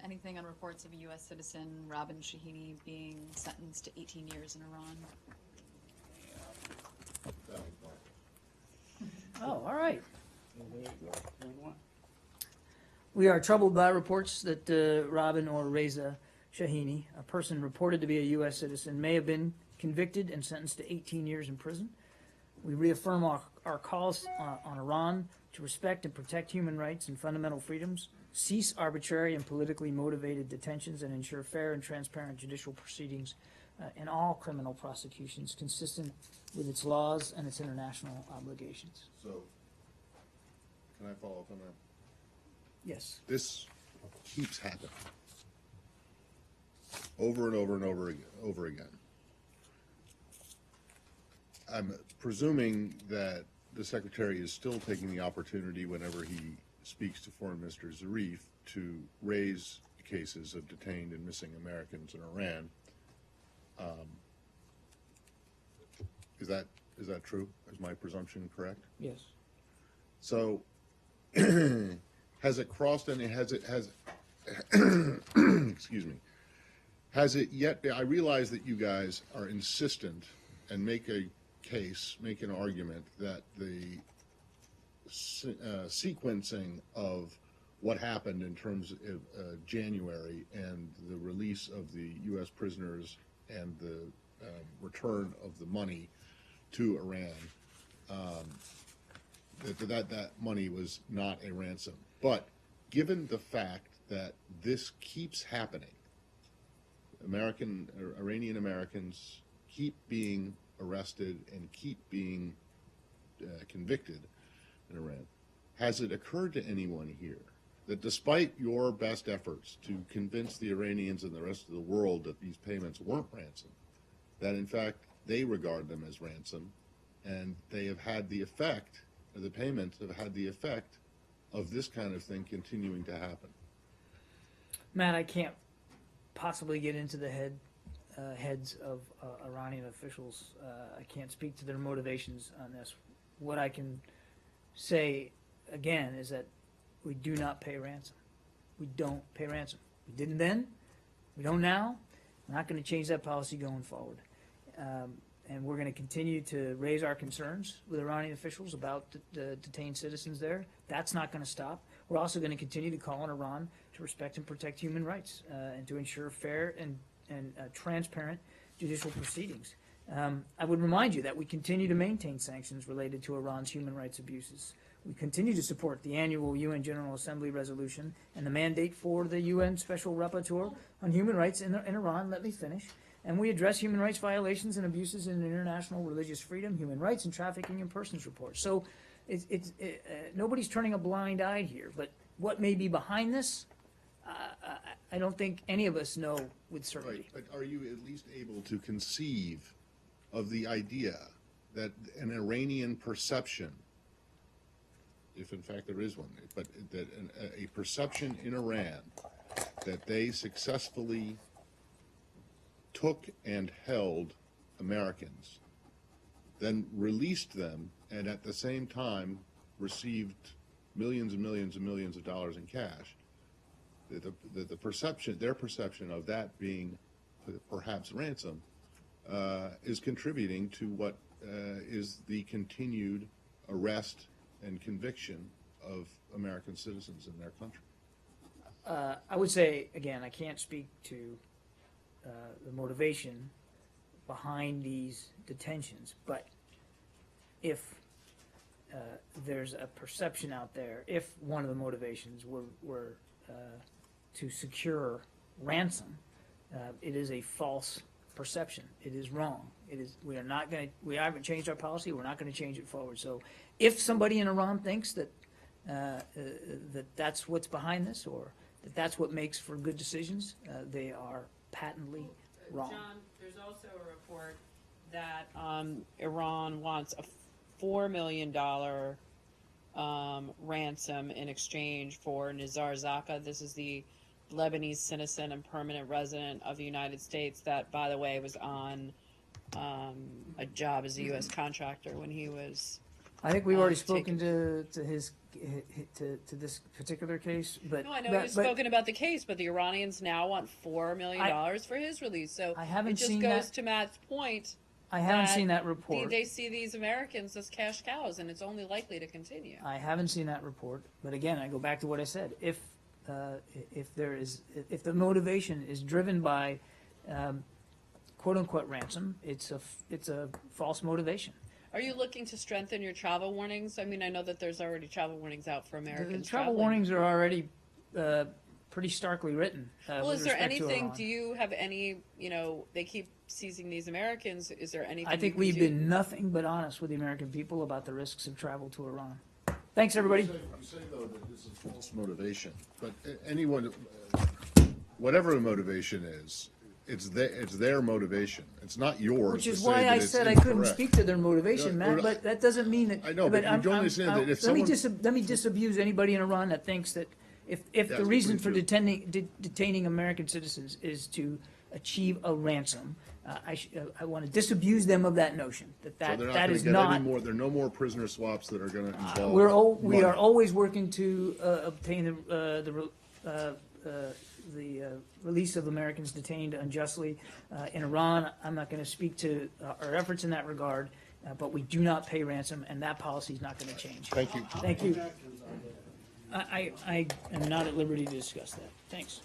anything on reports of a U.S. citizen, Robin Shahini, being sentenced to 18 years in Iran? Oh, all right. We are troubled by reports that Robin or Reza Shahini, a person reported to be a U.S. citizen, may have been convicted and sentenced to 18 years in prison. We reaffirm our calls on Iran to respect and protect human rights and fundamental freedoms, cease arbitrary and politically motivated detentions, and ensure fair and transparent judicial proceedings in all criminal prosecutions consistent with its laws and its international obligations. So, can I follow up on that? Yes. This keeps happening over and over and over again. I'm presuming that the Secretary is still taking the opportunity whenever he speaks to Foreign Minister Zarif to raise cases of detained and missing Americans in Iran. Is that true? Is my presumption correct? Yes. So, has it crossed any? Excuse me. Has it yet? I realize that you guys are insistent and make a case, make an argument that the sequencing of what happened in terms of January and the release of the U.S. prisoners and the return of the money to Iran, that money was not a ransom. But given the fact that this keeps happening, Iranian Americans keep being arrested and keep being convicted in Iran, has it occurred to anyone here that despite your best efforts to convince the Iranians and the rest of the world that these payments weren't ransom, that in fact they regard them as ransom, and they have had the effect, or the payments have had the effect of this kind of thing continuing to happen? Matt, I can't possibly get into the heads of Iranian officials. I can't speak to their motivations on this. What I can say, again, is that we do not pay ransom. We don't pay ransom. We didn't then. We don't now. We're not going to change that policy going forward. And we're going to continue to raise our concerns with Iranian officials about the detained citizens there. That's not going to stop. We're also going to continue to call on Iran to respect and protect human rights and to ensure fair and transparent judicial proceedings. I would remind you that we continue to maintain sanctions related to Iran's human rights abuses. We continue to support the annual UN General Assembly resolution and the mandate for the UN Special Rapporteur on human rights in Iran. Let me finish. And we address human rights violations and abuses in international religious freedom, human rights, and trafficking in persons reports. So nobody's turning a blind eye here. But what may be behind this, I don't think any of us know with certainty. Right, but are you at least able to conceive of the idea that an Iranian perception, if in fact there is one, but that a perception in Iran that they successfully took and held Americans, then released them, and at the same time received millions and millions and millions of dollars in cash, the perception, their perception of that being perhaps ransom, is contributing to what is the continued arrest and conviction of American citizens in their country? I would say, again, I can't speak to the motivation behind these detentions, but if there's a perception out there, if one of the motivations were to secure ransom, it is a false perception. It is wrong. It is. We are not going to. We haven't changed our policy. We're not going to change it forward. So, if somebody in Iran thinks that that's what's behind this, or that that's what makes for good decisions, they are patently wrong. John, there's also a report that Iran wants a $4 million ransom in exchange for Nizar Zaka. This is the Lebanese citizen and permanent resident of the United States that, by the way, was on a job as a U.S. contractor when he was I think we've already spoken to his to this particular case, but. No, I know but- you've but spoken about the case, but the Iranians now want $4 million for his release. So I haven't it just seen goes that. to Matt's point. I haven't seen that report. They see these Americans as cash cows, and it's only likely to continue. I haven't seen that report, but again, I go back to what I said. If the motivation is driven by quote unquote ransom, it's a false motivation. Are you looking to strengthen your travel warnings? I mean, I know that there's already travel warnings out for The Americans. travel traveling. warnings are already pretty starkly written. Well, with is there respect to anything? Iran. Do you have any? They keep seizing these Americans. Is there anything? I think you we've can do? been nothing but honest with the American people about the risks of travel to Iran. Thanks, everybody. You say, though, that this is false motivation, but anyone, whatever the motivation is, it's their motivation. It's not yours. Which to is say why that I it's said I couldn't incorrect. speak to their motivation, No, Matt, but that doesn't mean that. I know, but you don't understand that if let me someone- let me disabuse anybody in Iran that thinks that if the Yes, reason please for do. detaining American citizens is to achieve a ransom, I want to disabuse them of that notion, So they're not that going is to get not. any more, there are no more prisoner swaps that are going to involve We money. are always working to obtain the release of Americans detained unjustly in Iran. I'm not going to speak to our efforts in that regard, but we do not pay ransom, and that policy is not going to change. Thank you. Thank you. I am not at liberty to discuss that. Thanks.